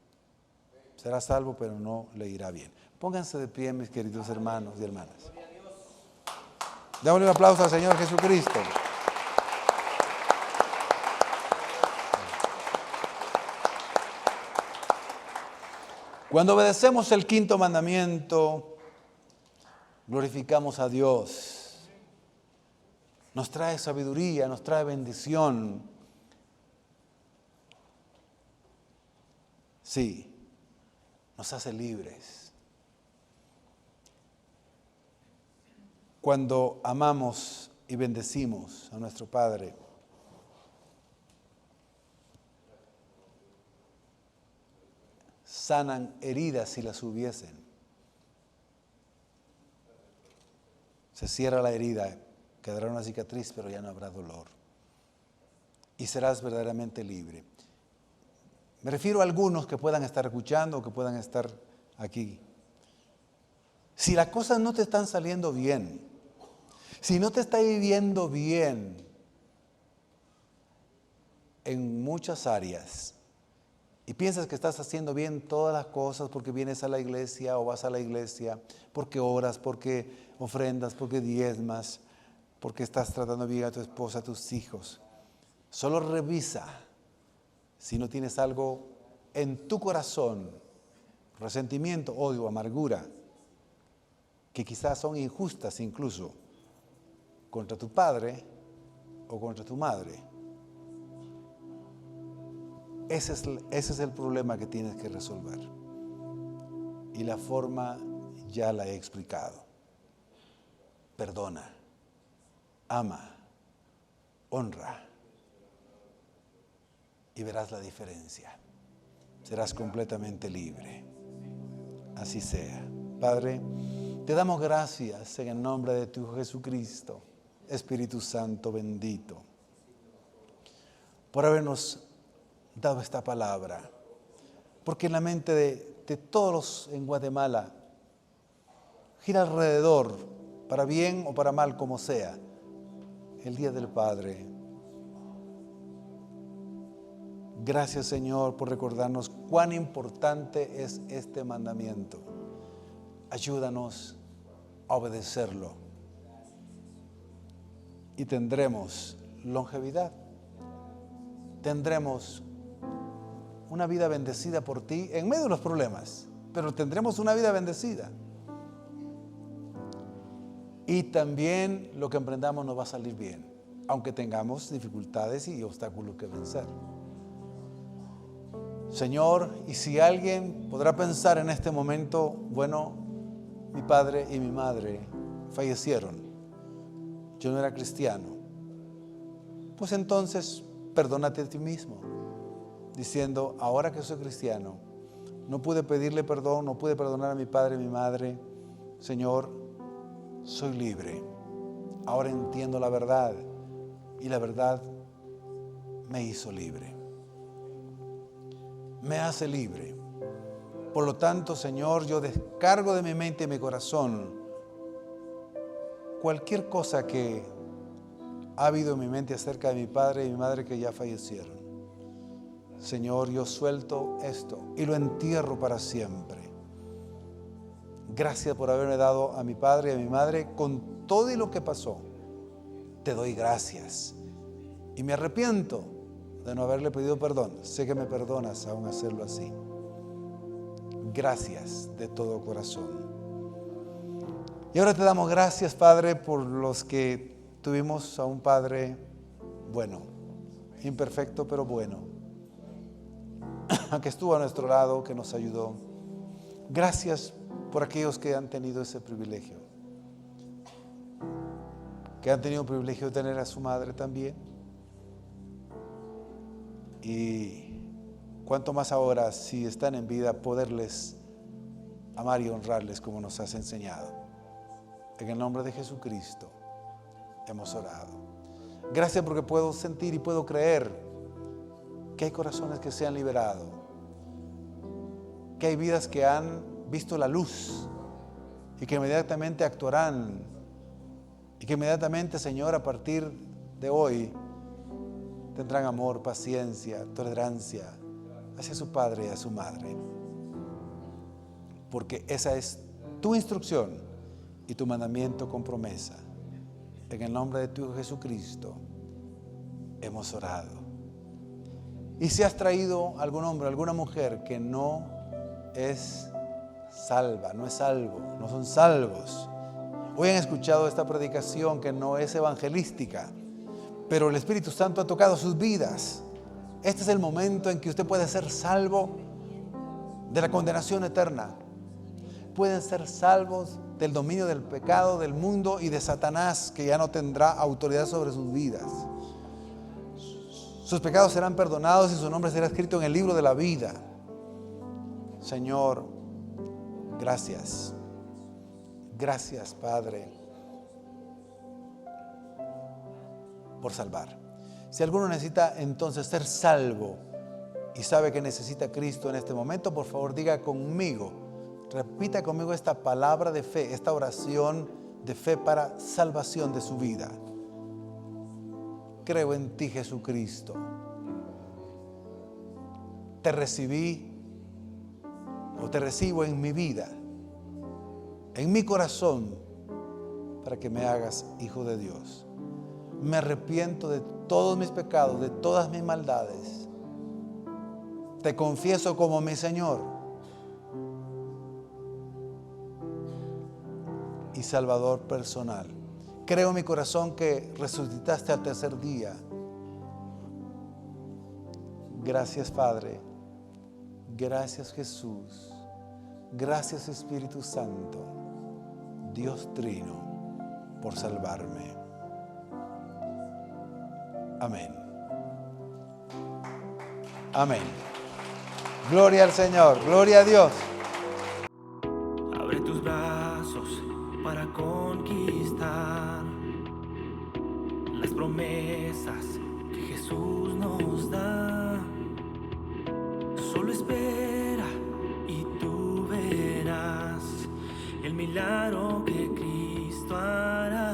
Será salvo, pero no le irá bien. Pónganse de pie, mis queridos hermanos y hermanas. Démosle un aplauso al Señor Jesucristo. Cuando obedecemos el quinto mandamiento, glorificamos a Dios. Nos trae sabiduría, nos trae bendición. Sí, nos hace libres. Cuando amamos y bendecimos a nuestro Padre, sanan heridas si las hubiesen. Se cierra la herida, quedará una cicatriz, pero ya no habrá dolor. Y serás verdaderamente libre. Me refiero a algunos que puedan estar escuchando o que puedan estar aquí. Si las cosas no te están saliendo bien, si no te está viviendo bien en muchas áreas y piensas que estás haciendo bien todas las cosas porque vienes a la iglesia o vas a la iglesia, porque oras, porque ofrendas, porque diezmas, porque estás tratando bien a tu esposa, a tus hijos, solo revisa si no tienes algo en tu corazón, resentimiento, odio, amargura, que quizás son injustas incluso contra tu padre o contra tu madre. Ese es el problema que tienes que resolver. Y la forma ya la he explicado. Perdona, ama, honra. Y verás la diferencia. Serás completamente libre. Así sea. Padre, te damos gracias en el nombre de tu Hijo Jesucristo, Espíritu Santo bendito, por habernos dado esta palabra. Porque en la mente de todos los en Guatemala gira alrededor, para bien o para mal como sea, el Día del Padre. Gracias, Señor, por recordarnos cuán importante es este mandamiento. Ayúdanos a obedecerlo y tendremos longevidad. Tendremos una vida bendecida por ti en medio de los problemas, pero tendremos una vida bendecida. Y también lo que emprendamos nos va a salir bien, aunque tengamos dificultades y obstáculos que vencer. Señor, y si alguien podrá pensar en este momento, bueno, mi padre y mi madre fallecieron, yo no era cristiano, pues entonces perdónate a ti mismo, diciendo, ahora que soy cristiano, no pude pedirle perdón, no pude perdonar a mi padre y mi madre, Señor, soy libre, ahora entiendo la verdad y la verdad me hizo libre, me hace libre. Por lo tanto, Señor, yo descargo de mi mente y mi corazón cualquier cosa que ha habido en mi mente acerca de mi padre y mi madre que ya fallecieron. Señor, yo suelto esto y lo entierro para siempre. Gracias por haberme dado a mi padre y a mi madre con todo y lo que pasó. Te doy gracias. Y me arrepiento de no haberle pedido perdón. Sé que me perdonas aún hacerlo así. Gracias de todo corazón. Y ahora te damos gracias, Padre, por los que tuvimos a un Padre bueno, imperfecto pero bueno, que estuvo a nuestro lado, que nos ayudó. Gracias por aquellos que han tenido ese privilegio, que han tenido el privilegio de tener a su madre también. Y cuanto más ahora, si están en vida, poderles amar y honrarles como nos has enseñado. En el nombre de Jesucristo hemos orado. Gracias porque puedo sentir y puedo creer que hay corazones que se han liberado, que hay vidas que han visto la luz y que inmediatamente actuarán y que inmediatamente, Señor, a partir de hoy tendrán amor, paciencia, tolerancia hacia su padre y a su madre, porque esa es tu instrucción y tu mandamiento con promesa. En el nombre de tu Hijo Jesucristo hemos orado. Y si has traído algún hombre, alguna mujer que no es salva, no es salvo, no son salvos, hoy han escuchado esta predicación que no es evangelística, pero el Espíritu Santo ha tocado sus vidas. Este es el momento en que usted puede ser salvo de la condenación eterna. Pueden ser salvos del dominio del pecado, del mundo y de Satanás, que ya no tendrá autoridad sobre sus vidas. Sus pecados serán perdonados y su nombre será escrito en el libro de la vida. Señor, gracias. Gracias, Padre, por salvar. Si alguno necesita entonces ser salvo y sabe que necesita a Cristo en este momento, por favor diga conmigo, repita conmigo esta palabra de fe, esta oración de fe para salvación de su vida. Creo en ti, Jesucristo. Te recibí o te recibo en mi vida, en mi corazón, para que me hagas hijo de Dios. Me arrepiento de todos mis pecados, de todas mis maldades. Te confieso como mi Señor y Salvador personal. Creo en mi corazón que resucitaste al tercer día. Gracias, Padre. Gracias, Jesús. Gracias, Espíritu Santo, Dios Trino, por salvarme. Amén. Amén. Gloria al Señor, gloria a Dios. Abre tus brazos para conquistar las promesas que Jesús nos da. Solo espera y tú verás el milagro que Cristo hará.